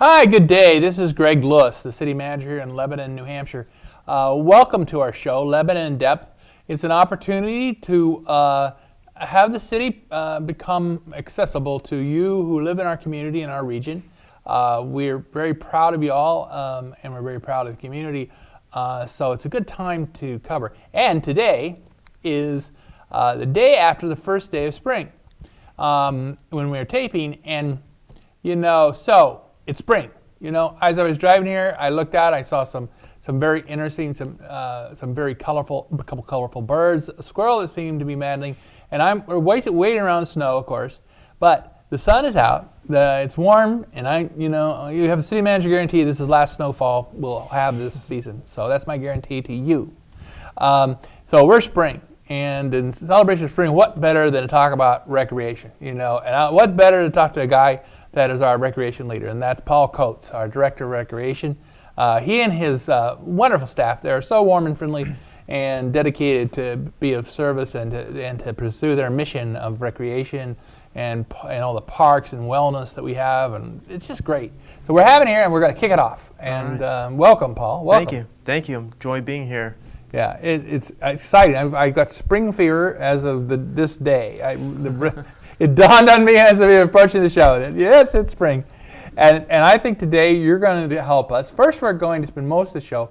Hi, good day. This is Greg Lewis, the city manager here in Lebanon, New Hampshire. Welcome to our show, Lebanon in Depth. It's an opportunity to have the city become accessible to you who live in our community and our region. We're very proud of you all, and we're very proud of the community. So it's a good time to cover. And today is the day after the first day of spring when we were taping, and so it's spring. As I was driving here, I looked out. I saw some very interesting, some very colorful, a couple colorful birds, a squirrel that seemed to be maddening, and we're waiting around the snow, of course. But the sun is out. It's warm, and you have a city manager guarantee this is the last snowfall we'll have this season. So that's my guarantee to you. So we're spring. And in celebration of spring, what better than to talk about recreation, And what better to talk to a guy that is our recreation leader, and that's Paul Coates, our director of recreation. He and his wonderful staff, they're so warm and friendly and dedicated to be of service and to pursue their mission of recreation and all the parks and wellness that we have, and it's just great. So we're having here, and we're going to kick it off. And welcome, Paul. Welcome. Thank you. I enjoy being here. Yeah, it's exciting. I got spring fever as of this day. It dawned on me as we were approaching the show that yes, it's spring, and I think today you're going to help us. First, we're going to spend most of the show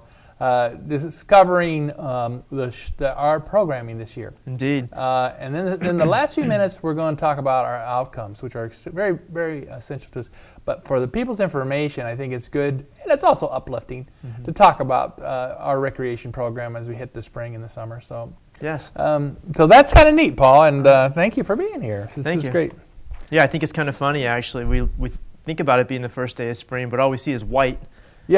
discovering our programming this year. Indeed. And then the last few minutes, we're going to talk about our outcomes, which are very, very essential to us. But for the people's information, I think it's good, and it's also uplifting to talk about our recreation program as we hit the spring and the summer. So yes. So that's kind of neat, Paul, and thank you for being here. This is great. Yeah, I think it's kind of funny, actually. We think about it being the first day of spring, but all we see is white.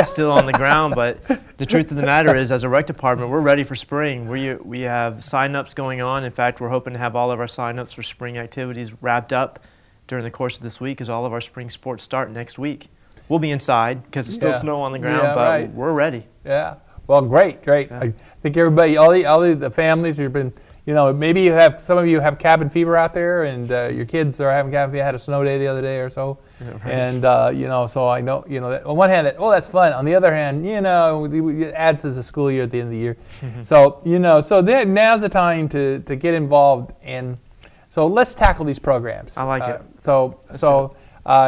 Still on the ground, but the truth of the matter is, as a rec department, we're ready for spring. We have sign-ups going on. In fact, we're hoping to have all of our sign-ups for spring activities wrapped up during the course of this week, as all of our spring sports start next week. We'll be inside because it's still snow on the ground, but we're ready. Yeah. Well, great. Yeah. I think everybody, all the families who've been, maybe some of you have cabin fever out there, and your kids are having cabin fever. Had a snow day the other day or so, and so I know, on one hand, that's fun. On the other hand, it adds to the school year at the end of the year. So now's the time to get involved, and so let's tackle these programs. I like it.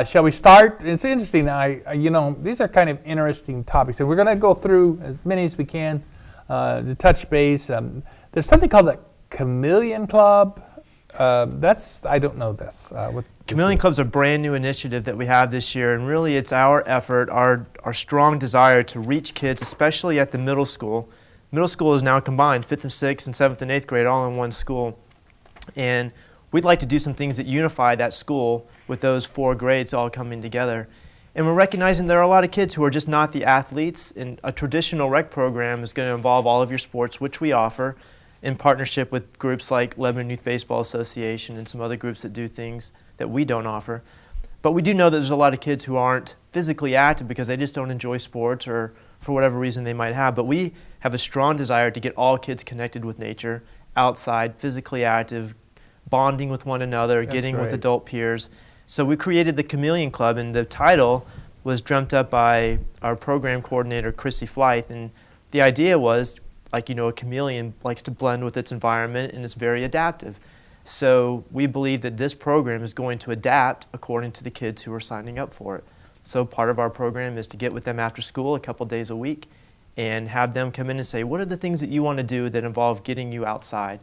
Shall we start? It's interesting. These are kind of interesting topics, and we're going to go through as many as we can to touch base. There's something called the Chameleon Club. I don't know this. Chameleon Club's a brand new initiative that we have this year, and really it's our effort, our strong desire to reach kids, especially at the middle school. Middle school is now combined, 5th and 6th and 7th and 8th grade, all in one school. And we'd like to do some things that unify that school with those 4 grades all coming together. And we're recognizing there are a lot of kids who are just not the athletes, and a traditional rec program is going to involve all of your sports, which we offer in partnership with groups like Lebanon Youth Baseball Association and some other groups that do things that we don't offer. But we do know that there's a lot of kids who aren't physically active because they just don't enjoy sports or for whatever reason they might have. But we have a strong desire to get all kids connected with nature, outside, physically active, bonding with one another, getting with adult peers. So we created the Chameleon Club, and the title was dreamt up by our program coordinator, Chrissy Flythe, and the idea was, a chameleon likes to blend with its environment, and it's very adaptive. So we believe that this program is going to adapt according to the kids who are signing up for it. So part of our program is to get with them after school a couple days a week and have them come in and say, what are the things that you want to do that involve getting you outside?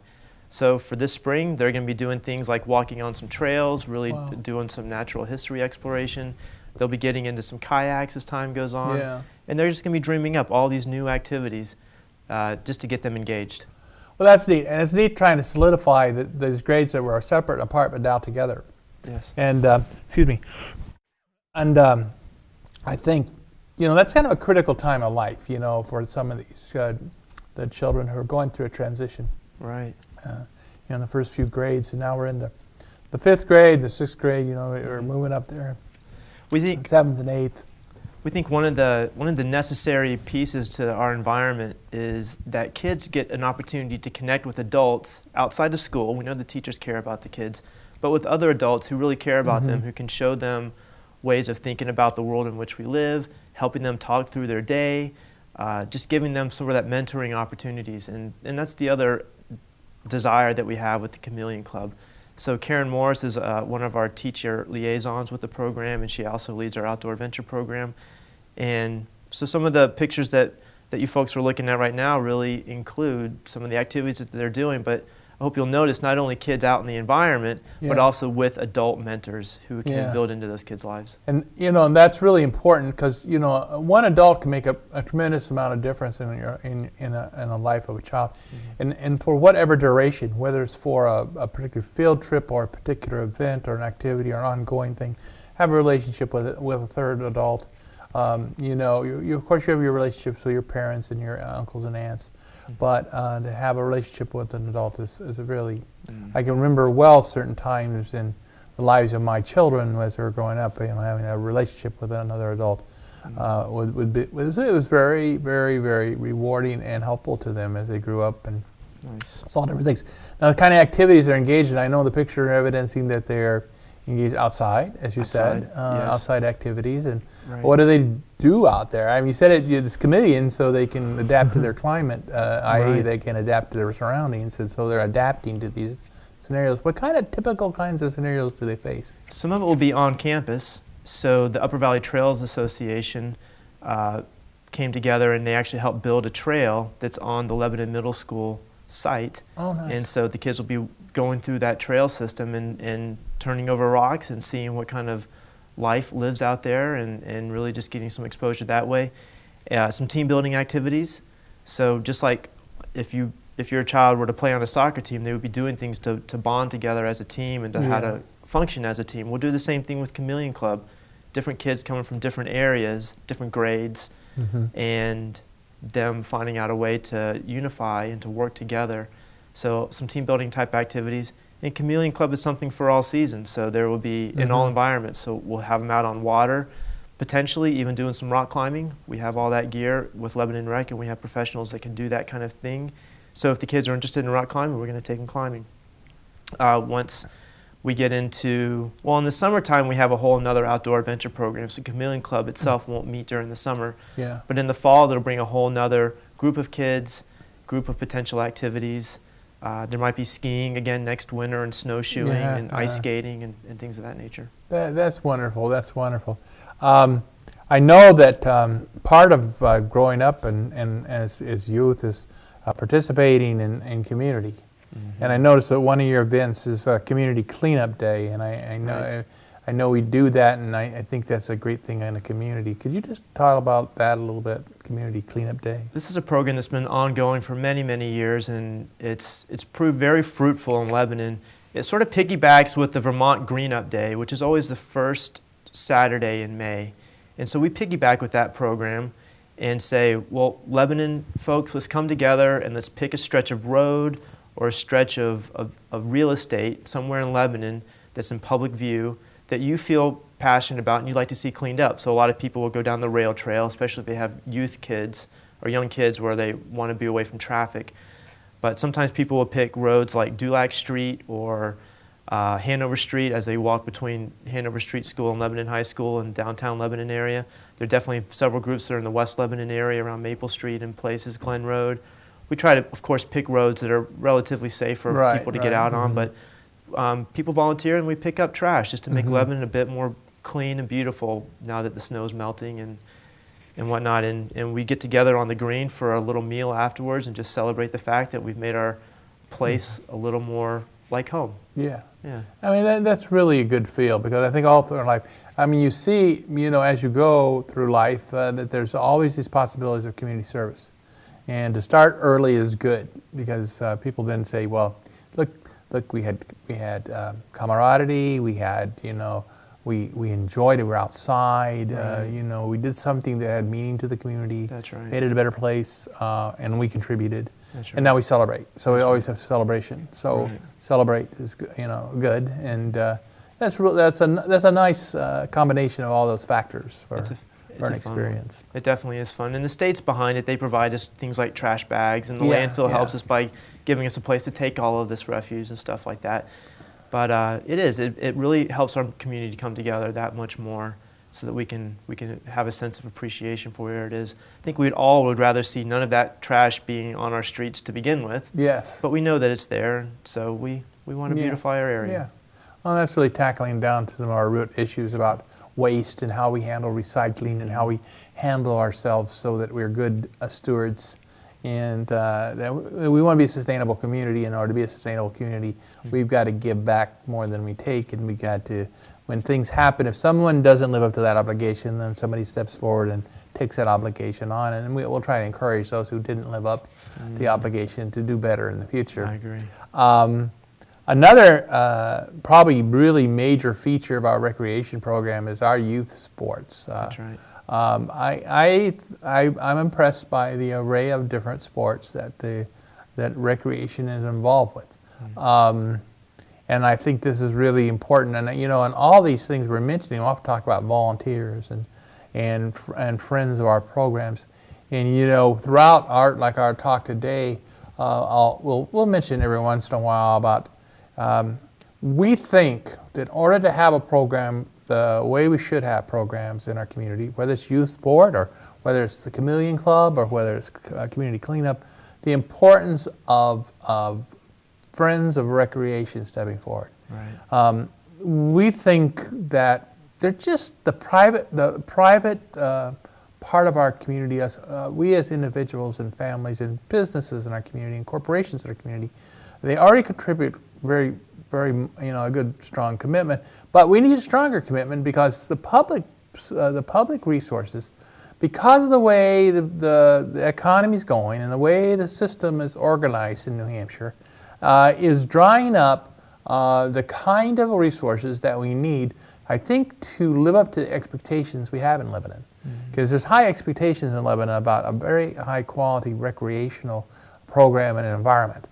So for this spring, they're going to be doing things like walking on some trails, really doing some natural history exploration. They'll be getting into some kayaks as time goes on. And they're just going to be dreaming up all these new activities just to get them engaged. Well, that's neat. And it's neat trying to solidify those grades that were separate and apart but now together. Yes. And, excuse me. And I think, that's kind of a critical time of life, for some of these the children who are going through a transition. Right. In the first few grades, and now we're in the 5th grade, the 6th grade. We're moving up there. We think 7th and 8th. We think one of the necessary pieces to our environment is that kids get an opportunity to connect with adults outside of school. We know the teachers care about the kids, but with other adults who really care about them, who can show them ways of thinking about the world in which we live, helping them talk through their day, just giving them sort of that mentoring opportunities. And that's the other desire that we have with the Chameleon Club. So Karen Morris is one of our teacher liaisons with the program, and she also leads our outdoor adventure program. And so some of the pictures that you folks are looking at right now really include some of the activities that they're doing, but I hope you'll notice not only kids out in the environment, but also with adult mentors who can build into those kids' lives. And and that's really important because one adult can make a tremendous amount of difference in a life of a child, and for whatever duration, whether it's for a particular field trip or a particular event or an activity or an ongoing thing, have a relationship with a third adult. You of course you have your relationships with your parents and your uncles and aunts. But to have a relationship with an adult is really, I can remember well certain times in the lives of my children as they were growing up, having a relationship with another adult it was very, very, very rewarding and helpful to them as they grew up and saw different things. Now the kind of activities they're engaged in, I know the picture evidencing that they're engaged outside, as you said, outside activities. And what do they do out there? I mean, you said it's chameleon, so they can adapt to their climate, i.e. they can adapt to their surroundings, and so they're adapting to these scenarios. What typical kinds of scenarios do they face? Some of it will be on campus. So the Upper Valley Trails Association came together and they actually helped build a trail that's on the Lebanon Middle School site. Oh, nice. And so the kids will be going through that trail system and turning over rocks and seeing what kind of life lives out there and really just getting some exposure that way. Some team building activities. So just like if your child were to play on a soccer team, they would be doing things to bond together as a team and to how to function as a team. We'll do the same thing with Chameleon Club. Different kids coming from different areas, different grades, and them finding out a way to unify and to work together. So some team building type activities. And Chameleon Club is something for all seasons, so there will be in all environments. So we'll have them out on water, potentially even doing some rock climbing. We have all that gear with Lebanon Rec, and we have professionals that can do that kind of thing. So if the kids are interested in rock climbing, we're going to take them climbing. Once we get into, well, in the summertime we have a whole another outdoor adventure program. So Chameleon Club itself won't meet during the summer. But in the fall, they'll bring a whole nother group of kids, group of potential activities. There might be skiing again next winter and snowshoeing and ice skating and things of that nature. That's wonderful. That's wonderful. I know that part of growing up and as youth is participating in community. And I noticed that one of your events is Community Cleanup Day, and I know we do that, and I think that's a great thing in a community. Could you just talk about that a little bit, Community Cleanup Day? This is a program that's been ongoing for many, many years, and it's proved very fruitful in Lebanon. It sort of piggybacks with the Vermont Green Up Day, which is always the first Saturday in May. And so we piggyback with that program and say, well, Lebanon folks, let's come together and let's pick a stretch of road or a stretch of real estate somewhere in Lebanon that's in public view that you feel passionate about and you'd like to see cleaned up. So a lot of people will go down the rail trail, especially if they have youth kids or young kids where they want to be away from traffic. But sometimes people will pick roads like Dulac Street or Hanover Street as they walk between Hanover Street School and Lebanon High School and downtown Lebanon area. There are definitely several groups that are in the West Lebanon area around Maple Street and places, Glen Road. We try to, of course, pick roads that are relatively safe for people to get out on, but people volunteer and we pick up trash just to make Lebanon a bit more clean and beautiful now that the snow's melting and whatnot. And we get together on the green for a little meal afterwards and just celebrate the fact that we've made our place a little more like home. Yeah. I mean, that's really a good feel, because I think all through life, I mean, you see, as you go through life, that there's always these possibilities of community service. And to start early is good, because people then say, well, look, we had camaraderie, we had, we enjoyed it, we were outside, we did something that had meaning to the community. That's right. Made it a better place, and we contributed. That's right. And now we celebrate. So we always have celebration. So celebrate is, good, and that's a nice combination of all those factors for an experience. It definitely is fun. And the state's behind it. They provide us things like trash bags, and the landfill helps us by giving us a place to take all of this refuse and stuff like that. But it really helps our community come together that much more. so that we can have a sense of appreciation for where it is. I think we all would rather see none of that trash being on our streets to begin with. Yes. But we know that it's there, so we want to beautify our area. Yeah. Well, that's really tackling down to some of our root issues about waste and how we handle recycling and how we handle ourselves so that we're good stewards. And that we want to be a sustainable community. In order to be a sustainable community, we've got to give back more than we take, and we got to, when things happen, if someone doesn't live up to that obligation, then somebody steps forward and takes that obligation on, and we'll try to encourage those who didn't live up to the obligation to do better in the future. I agree. Another probably really major feature of our recreation program is our youth sports. That's right. I'm impressed by the array of different sports that recreation is involved with. And I think this is really important. And and all these things we're mentioning, we often talk about volunteers and friends of our programs. And throughout our talk today, we'll mention every once in a while about we think that in order to have a program the way we should have programs in our community, whether it's youth sport or whether it's the Chameleon Club or whether it's community cleanup, the importance of friends of recreation stepping forward. Right. We think that they're just the private part of our community. We as individuals and families and businesses in our community and corporations in our community, they already contribute very a good strong commitment, but we need a stronger commitment because the public resources, because of the way the economy is going and the way the system is organized in New Hampshire, is drying up the kind of resources that we need, I think, to live up to the expectations we have in Lebanon. Because there's high expectations in Lebanon about a very high quality recreational program and environment.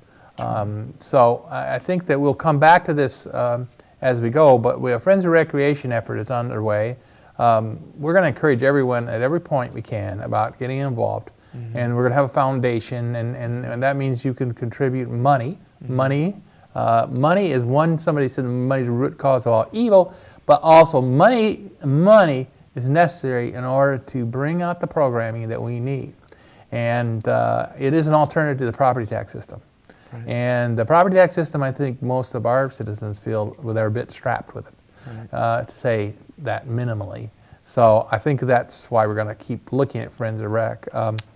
So I think that we'll come back to this as we go, but a Friends of Recreation effort is underway. We're going to encourage everyone at every point we can about getting involved, and we're going to have a foundation, and that means you can contribute money. Money is one, somebody said money is the root cause of all evil, but also money is necessary in order to bring out the programming that we need. And it is an alternative to the property tax system. Right. And the property tax system, I think most of our citizens feel they're a bit strapped with it, to say that minimally. So I think that's why we're going to keep looking at Friends of Rec.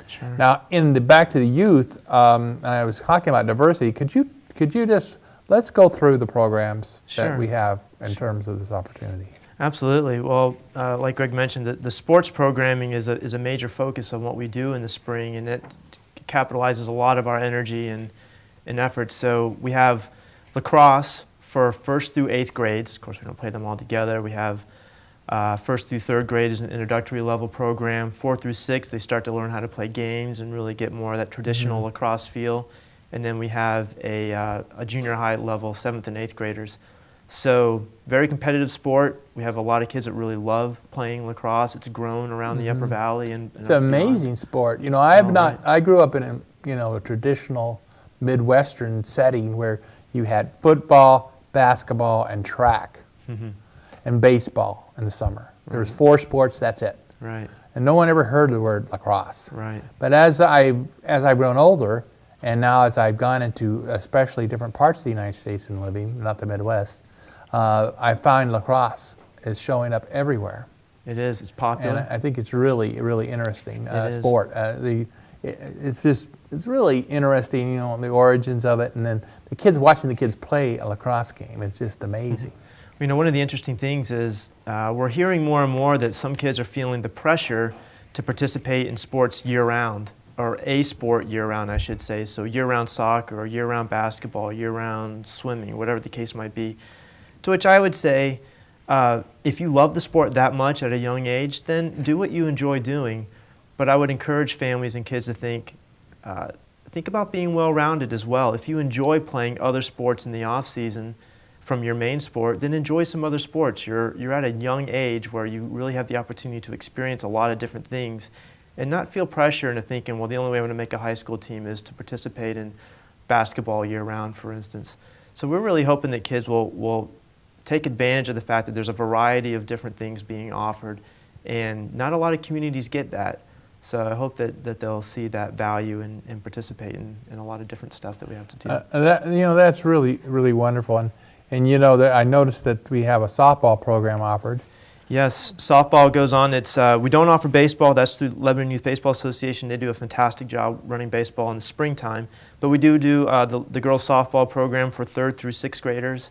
Sure. Now, back to the youth, and I was talking about diversity. Could you just let's go through the programs that we have in terms of this opportunity? Absolutely. Well, like Greg mentioned, the sports programming is a major focus of what we do in the spring, and it capitalizes a lot of our energy and efforts. So we have lacrosse for 1st through 8th grades. Of course, we don't play them all together. We have 1st through 3rd grade is an introductory level program. 4th through 6th, they start to learn how to play games and really get more of that traditional lacrosse feel. And then we have a junior high level, 7th and 8th graders. So very competitive sport. We have a lot of kids that really love playing lacrosse. It's grown around the Upper Valley and it's an amazing sport. I grew up in a traditional Midwestern setting where you had football, basketball, and track, and baseball in the summer. There was 4 sports. That's it. Right. And no one ever heard the word lacrosse. Right. But as I've grown older, and now as I've gone into especially different parts of the United States and living, not the Midwest, I find lacrosse is showing up everywhere. It is. It's popular. And I think it's really, really interesting sport. It's really interesting, the origins of it, and then watching the kids play a lacrosse game. It's just amazing. One of the interesting things is we're hearing more and more that some kids are feeling the pressure to participate in sports year-round, or a sport year-round, I should say. So year-round soccer, or year-round basketball, year-round swimming, whatever the case might be. To which I would say, if you love the sport that much at a young age, then do what you enjoy doing. But I would encourage families and kids to think about being well-rounded as well. If you enjoy playing other sports in the off-season from your main sport, then enjoy some other sports. You're at a young age where you really have the opportunity to experience a lot of different things and not feel pressure into thinking, well, the only way I'm going to make a high school team is to participate in basketball year-round, for instance. So we're really hoping that kids will take advantage of the fact that there's a variety of different things being offered, and not a lot of communities get that. So I hope that they'll see that value and participate in a lot of different stuff that we have to do. That's really, really wonderful. And that I noticed that we have a softball program offered. Yes, softball goes on. It's we don't offer baseball. That's through Lebanon Youth Baseball Association. They do a fantastic job running baseball in the springtime. But we do the girls softball program for 3rd through 6th graders.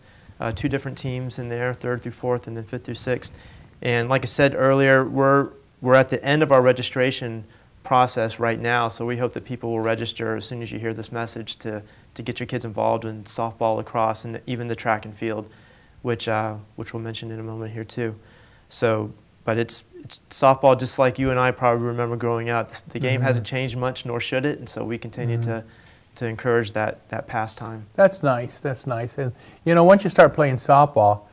2 different teams in there, 3rd through 4th, and then 5th through 6th. And like I said earlier, we're at the end of our registration process right now, so we hope that people will register as soon as you hear this message to get your kids involved in softball, lacrosse, and even the track and field, which we'll mention in a moment here too. So, but it's softball just like you and I probably remember growing up. The game hasn't changed much, nor should it, and so we continue to encourage that pastime. That's nice. That's nice. And once you start playing softball,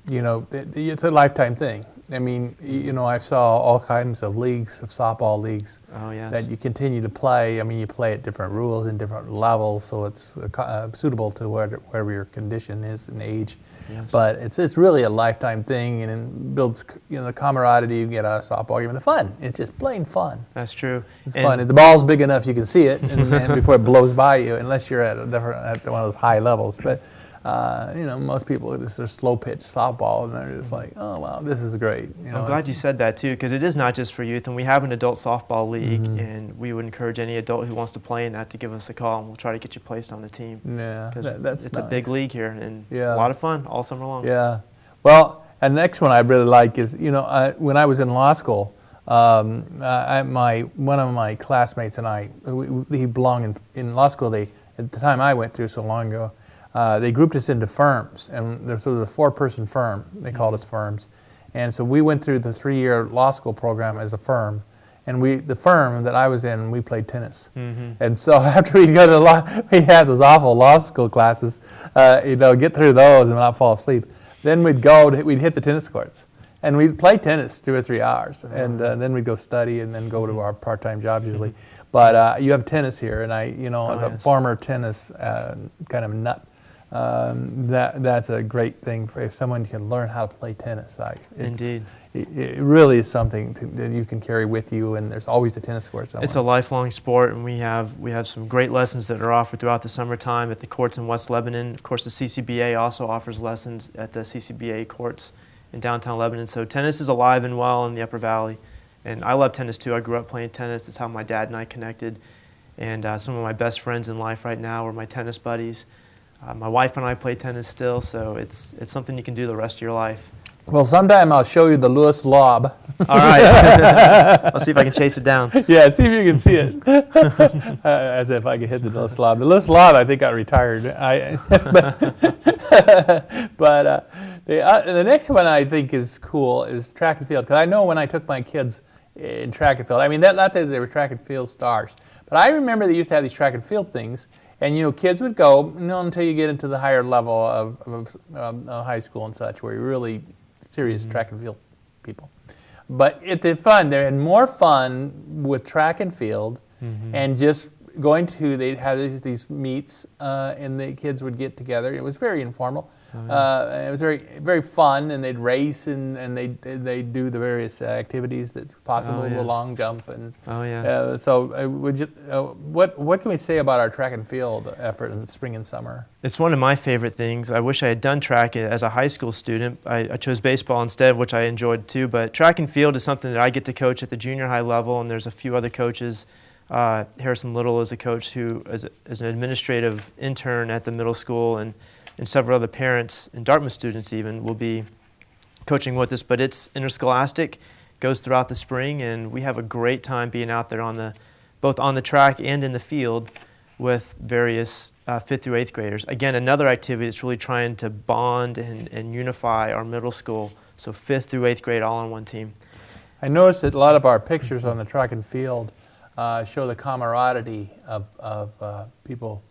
it's a lifetime thing. I mean, I saw all kinds of leagues, of softball leagues, that you continue to play. I mean, you play at different rules and different levels, so it's suitable to wherever your condition is and age. Yes. But it's really a lifetime thing, and it builds the camaraderie you get out of softball game, and the fun. It's just plain fun. That's true. It's fun. If the ball's big enough, you can see it, and before it blows by you, unless you're at one of those high levels. But most people, it's their slow pitch softball, and they're just like, oh, wow, this is great. I'm glad you said that, too, because it is not just for youth, and we have an adult softball league, and we would encourage any adult who wants to play in that to give us a call, and we'll try to get you placed on the team. Yeah, it's nice. a big league here, and a lot of fun all summer long. Yeah. Well, and the next one I really like is, when I was in law school, one of my classmates and I, he belonged in law school. At the time I went through so long ago, they grouped us into firms, and there was a 4-person firm. They called us firms, and so we went through the 3-year law school program as a firm. And the firm that I was in, we played tennis. And so after we go to law, we had those awful law school classes. Get through those and not fall asleep. Then we'd hit the tennis courts, and we'd play tennis 2 or 3 hours, and then we'd go study and then go to our part-time jobs usually. But you have tennis here, and as a former tennis kind of nut. That's a great thing if someone can learn how to play tennis. Indeed. It really is something that you can carry with you, and there's always a tennis court somewhere. It's a lifelong sport, and we have some great lessons that are offered throughout the summertime at the courts in West Lebanon. Of course, the CCBA also offers lessons at the CCBA courts in downtown Lebanon. So tennis is alive and well in the Upper Valley, and I love tennis too. I grew up playing tennis. It's how my dad and I connected, and some of my best friends in life right now are my tennis buddies. My wife and I play tennis still, so it's something you can do the rest of your life. Well, sometime I'll show you the Lewis lob. All right. I'll see if I can chase it down. Yeah, see if you can see it. As if I could hit the Lewis lob. The Lewis lob, I think, got retired. But the next one I think is cool is track and field. Because I know when I took my kids in track and field, I mean, not that they were track and field stars, but I remember they used to have these track and field things. And kids would go until you get into the higher level of high school and such, where you're really serious track and field people. But they're fun. They had more fun with track and field, and just they'd have these meets, and the kids would get together. It was very informal. It was very, very fun, and they'd race and they'd do the various activities that's possible, the long jump and. What can we say about our track and field effort in the spring and summer? It's one of my favorite things. I wish I had done track as a high school student. I chose baseball instead, which I enjoyed too. But track and field is something that I get to coach at the junior high level, and there's a few other coaches. Harrison Little is a coach who is an administrative intern at the middle school, and several other parents and Dartmouth students even will be coaching with us. But it's interscholastic, goes throughout the spring, and we have a great time being out there both on the track and in the field with various 5th through 8th graders. Again, another activity that's really trying to bond and unify our middle school, so 5th through 8th grade all on one team. I noticed that a lot of our pictures on the track and field show the camaraderie of people,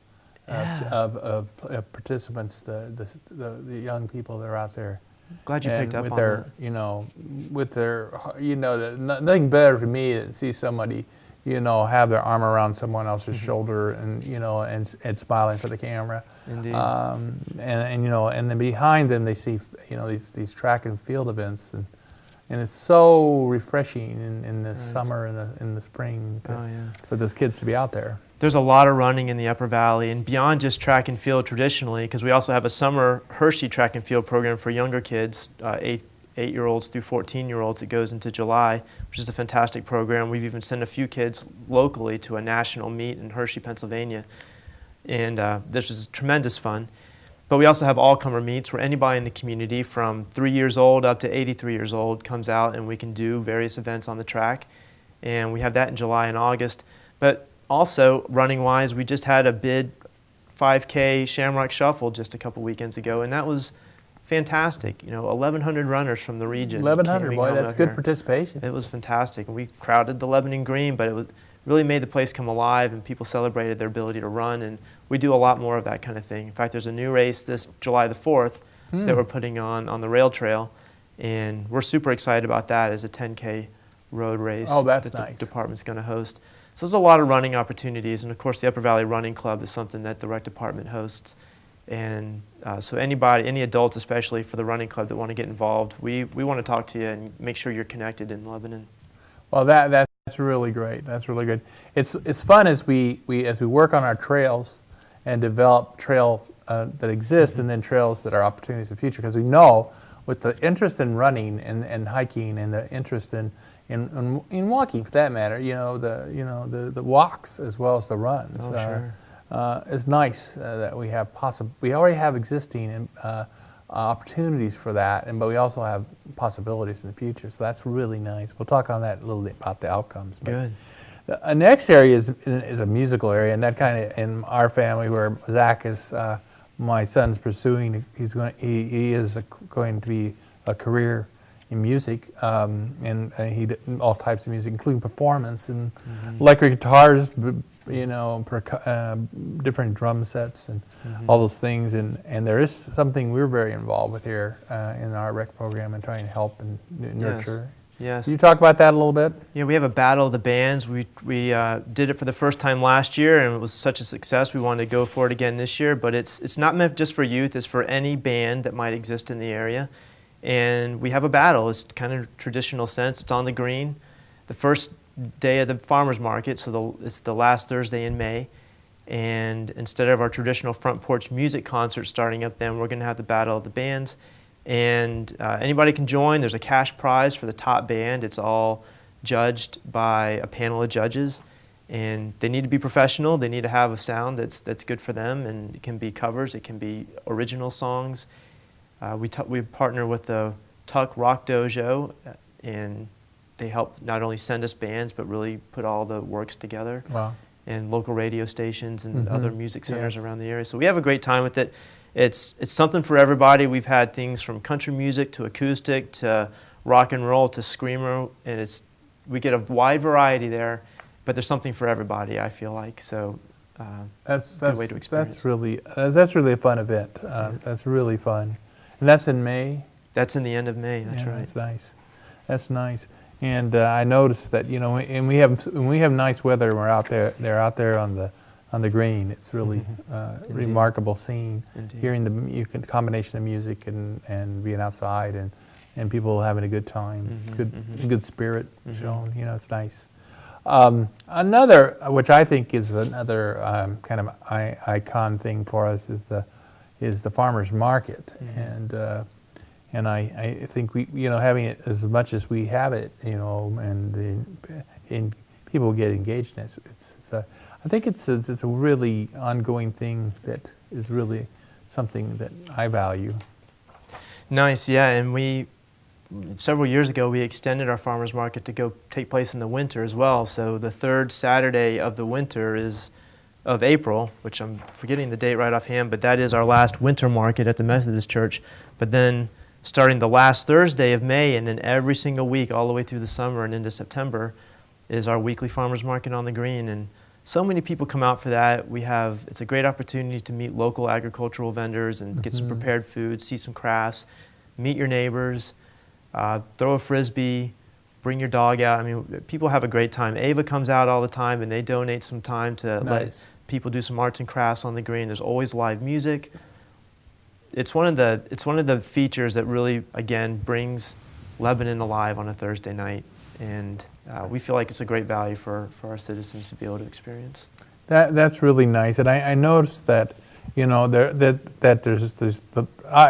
of participants, the young people that are out there. Glad you picked up with on their, that. with their, nothing better for me than see somebody, have their arm around someone else's shoulder and and smiling for the camera. Indeed. And then behind them they see these track and field events, and it's so refreshing in the summer and in the spring for those kids to be out there. There's a lot of running in the Upper Valley, and beyond just track and field traditionally, because we also have a summer Hershey track and field program for younger kids, 8-year-olds through 14-year-olds. It goes into July, which is a fantastic program. We've even sent a few kids locally to a national meet in Hershey, Pennsylvania, and this is tremendous fun. But we also have all-comer meets where anybody in the community from 3 years old up to 83 years old comes out, and we can do various events on the track. And we have that in July and August. But also, running-wise, we just had a bid 5K Shamrock Shuffle just a couple weekends ago, and that was fantastic. 1,100 runners from the region. 1,100, boy, that's good participation. It was fantastic. And we crowded the Lebanon Green, but it really made the place come alive, and people celebrated their ability to run. And we do a lot more of that kind of thing. In fact, there's a new race this July the 4th that we're putting on the rail trail, and we're super excited about that as a 10K road race. Oh, that's that nice. The department's going to host. So there's a lot of running opportunities, and of course the Upper Valley Running Club is something that the rec department hosts. And so any adults especially for the running club that want to get involved, we want to talk to you and make sure you're connected in Lebanon. Well, that's really great. That's really good. It's fun as we work on our trails and develop trails that exist, and then trails that are opportunities in the future, because we know with the interest in running and hiking and the interest in walking for that matter, the walks as well as the runs. Oh, sure. It's nice that we already have existing opportunities for that, but we also have possibilities in the future. So that's really nice. We'll talk on that a little bit about the outcomes. Good. The next area is a musical area, and that kind of in our family where Zach is, my son's pursuing. He is going to be a career in music, and he did all types of music, including performance and electric guitars, different drum sets and all those things. And there is something we're very involved with here in our rec program and trying to help and nurture. Yes. Can you talk about that a little bit? Yeah, we have a battle of the bands. We did it for the first time last year, and it was such a success. We wanted to go for it again this year, but it's not meant just for youth. It's for any band that might exist in the area. And we have a battle. It's kind of traditional sense. It's on the green. The first day of the farmers market, so it's the last Thursday in May. And instead of our traditional front porch music concert starting up then, we're going to have the battle of the bands. And anybody can join. There's a cash prize for the top band. It's all judged by a panel of judges. And they need to be professional. They need to have a sound that's good for them. And it can be covers. It can be original songs. We partner with the Tuck Rock Dojo, and they help not only send us bands, but really put all the works together. Wow. And local radio stations and other music centers around the area. So we have a great time with it. It's something for everybody. We've had things from country music to acoustic to rock and roll to screamer, and we get a wide variety there, but there's something for everybody, I feel like. So that's a good way to experience. That's really a fun event. That's really fun. And that's in May? That's in the end of May, that's right. That's nice. That's nice. And I noticed that, and we have nice weather, and they're out there on the green. It's really remarkable scene. Indeed. Hearing the combination of music and being outside and people having a good time, good spirit shown. It's nice. Another, which I think is another kind of icon thing for us, is the farmers market, and I think we having it as much as we have it, and people get engaged in it. I think it's a really ongoing thing that is really something that I value. Nice, yeah, and several years ago we extended our farmers market to go take place in the winter as well. So the third Saturday of the winter of April, which I'm forgetting the date right offhand, but that is our last winter market at the Methodist Church. But then starting the last Thursday of May, and then every single week all the way through the summer and into September is our weekly farmers market on the green. And so many people come out for that. It's a great opportunity to meet local agricultural vendors and get some prepared food, see some crafts, meet your neighbors, throw a frisbee, bring your dog out. I mean, people have a great time. Ava comes out all the time, and they donate some time to let people do some arts and crafts on the green. There's always live music. It's one of the features that really, again, brings Lebanon alive on a Thursday night, and we feel like it's a great value for our citizens to be able to experience. That's really nice, and I noticed that, you know, that there's the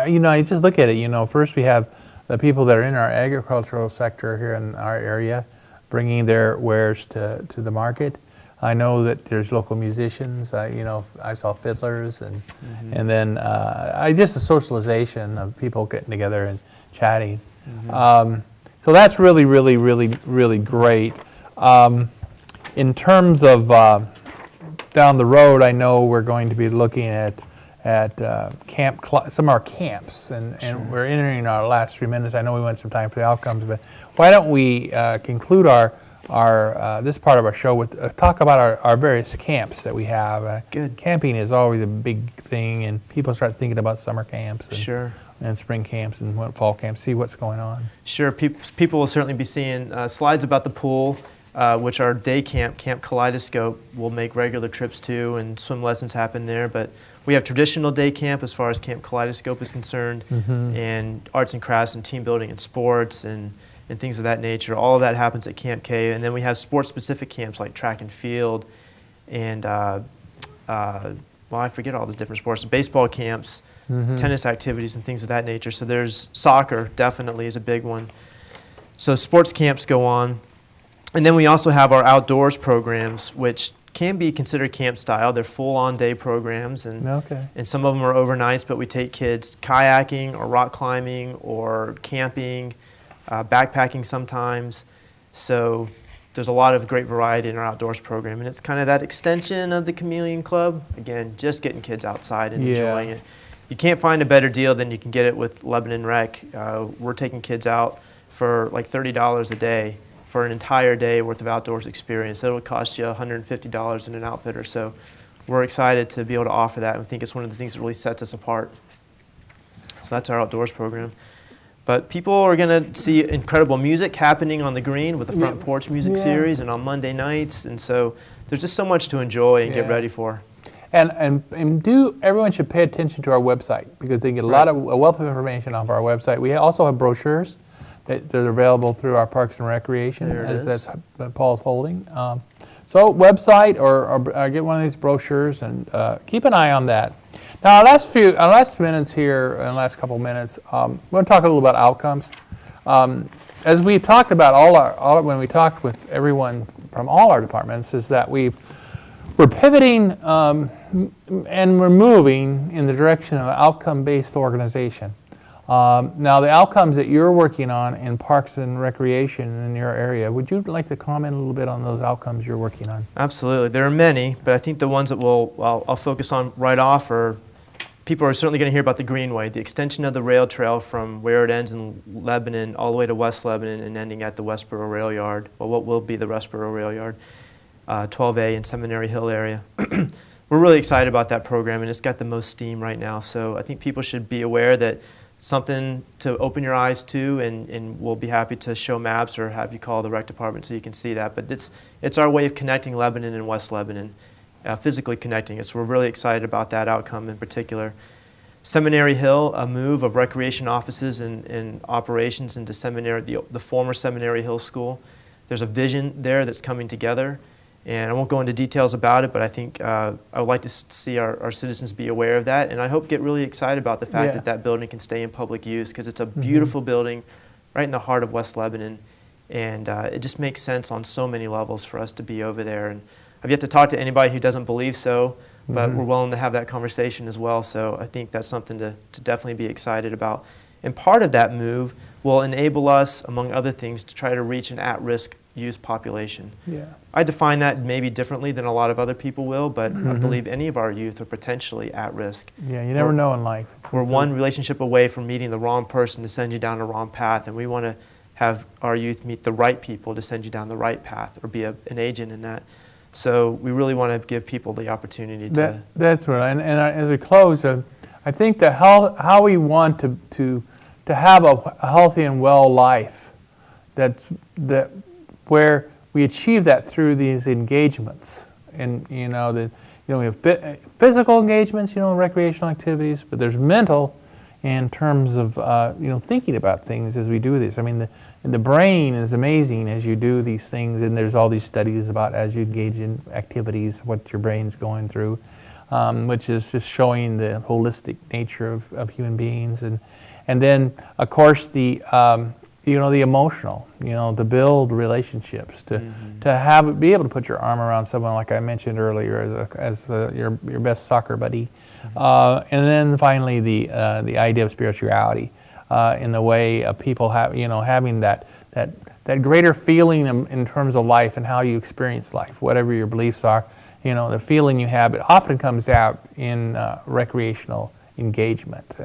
you know, I just look at it. You know, first we have the people that are in our agricultural sector here in our area, bringing their wares to the market. I know that there's local musicians. You know, I saw fiddlers, and then just the socialization of people getting together and chatting. So that's really, really, really, really great. In terms of down the road, I know we're going to be looking at some of our camps, and we're entering our last 3 minutes. I know we went some time for the outcomes, but why don't we conclude our this part of our show with talk about our various camps that we have. Good. Camping is always a big thing, and people start thinking about summer camps and spring camps and fall camps, see what's going on. Sure. People will certainly be seeing slides about the pool, which our day camp, Camp Kaleidoscope, will make regular trips to, and swim lessons happen there. But we have traditional day camp as far as Camp Kaleidoscope is concerned, and arts and crafts and team building and sports and things of that nature. All of that happens at Camp K. And then we have sports-specific camps like track and field and, well, I forget all the different sports, baseball camps, tennis activities and things of that nature. So there's soccer, definitely is a big one. So sports camps go on. And then we also have our outdoors programs, which can be considered camp style. They're full-on day programs, and some of them are overnights, but we take kids kayaking or rock climbing or camping, backpacking sometimes. So there's a lot of great variety in our outdoors program, and it's kind of that extension of the Chameleon Club. Again, just getting kids outside and enjoying it. You can't find a better deal than you can get it with Lebanon Rec. We're taking kids out for like $30 a day for an entire day worth of outdoors experience. That will cost you $150 in an outfitter. So we're excited to be able to offer that, and we think it's one of the things that really sets us apart. So that's our outdoors program. But people are going to see incredible music happening on the green with the Front Porch Music Series and on Monday nights. And so there's just so much to enjoy and get ready for. And everyone should pay attention to our website, because they get a wealth of information off our website. We also have brochures that are available through our Parks and Recreation, that's Paul's holding. So website or get one of these brochures, and keep an eye on that. Now, our last minutes here, in the last couple of minutes, we're going to talk a little about outcomes. As we talked about when we talked with everyone from all our departments, is that we're pivoting and we're moving in the direction of an outcome-based organization. Now, the outcomes that you're working on in Parks and Recreation in your area, would you like to comment a little bit on those outcomes you're working on? Absolutely. There are many, but I think the ones that I'll focus on right off are, people are certainly going to hear about the Greenway, the extension of the rail trail from where it ends in Lebanon all the way to West Lebanon and ending at the Westboro Rail Yard, well, what will be the Westboro Rail Yard, 12A in Seminary Hill area. We're really excited about that program, and it's got the most steam right now. So I think people should be aware that something to open your eyes to, and we'll be happy to show maps or have you call the rec department so you can see that. But it's our way of connecting Lebanon and West Lebanon, physically connecting us. So we're really excited about that outcome in particular. Seminary Hill, a move of recreation offices and operations into the former Seminary Hill School. There's a vision there that's coming together. And I won't go into details about it, but I think I would like to see our citizens be aware of that. And I hope get really excited about the fact that that building can stay in public use, because it's a beautiful building right in the heart of West Lebanon. And it just makes sense on so many levels for us to be over there. And I've yet to talk to anybody who doesn't believe so, but we're willing to have that conversation as well. So I think that's something to definitely be excited about. And part of that move will enable us, among other things, to try to reach an at-risk youth population. I define that maybe differently than a lot of other people will, but I believe any of our youth are potentially at risk. You never know in life. We're one relationship away from meeting the wrong person to send you down the wrong path, and we want to have our youth meet the right people to send you down the right path, or be an agent in that. So we really want to give people the opportunity to... That's right. And as we close, I think that how we want to have a healthy and well life, that where we achieve that through these engagements. And we have physical engagements, recreational activities, but there's mental in terms of thinking about things as we do this. I mean, the brain is amazing as you do these things, and there's all these studies about as you engage in activities, what your brain's going through, which is just showing the holistic nature of human beings, and then of course the emotional, to build relationships, to be able to put your arm around someone, like I mentioned earlier, as your best soccer buddy, and then finally the idea of spirituality, in the way of people having that greater feeling in terms of life and how you experience life, whatever your beliefs are, the feeling you have. It often comes out in recreational engagement,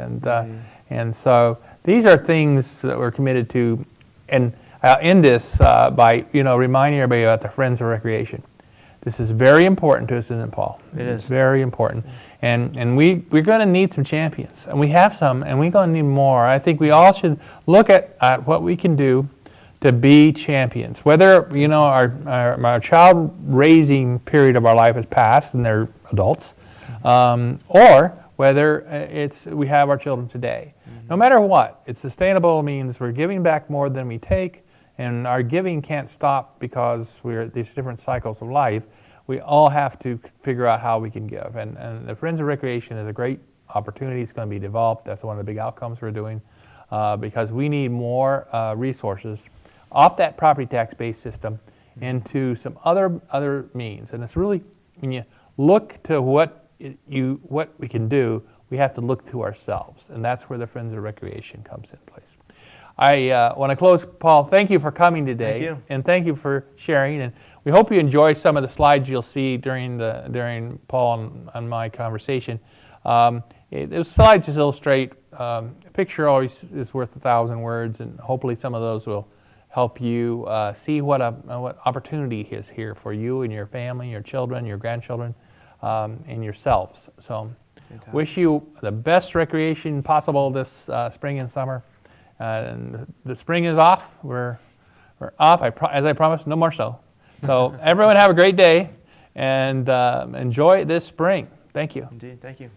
and so these are things that we're committed to. And I'll end this by reminding everybody about the Friends of Recreation. This is very important to us, isn't it, Paul? It is very important, and we're going to need some champions, and we have some, and we're going to need more. I think we all should look at what we can do to be champions. Whether our child raising period of our life has passed and they're adults, or whether we have our children today. No matter what, it's sustainable means we're giving back more than we take, and our giving can't stop because we're at these different cycles of life. We all have to figure out how we can give. And the Friends of Recreation is a great opportunity. It's going to be developed. That's one of the big outcomes we're doing, because we need more resources off that property tax-based system into some other means. And it's really, when you look to what we can do, we have to look to ourselves, and that's where the Friends of Recreation comes in place. I want to close. Paul, thank you for coming today. Thank you. And thank you for sharing. And we hope you enjoy some of the slides you'll see during Paul and my conversation. Those slides just illustrate, a picture always is worth 1,000 words, and hopefully some of those will help you see what opportunity is here for you and your family, your children, your grandchildren, and yourselves. So. Fantastic. Wish you the best recreation possible this spring and summer. And the spring is off. We're off, as I promised, no more snow. So everyone have a great day and enjoy this spring. Thank you. Indeed, thank you.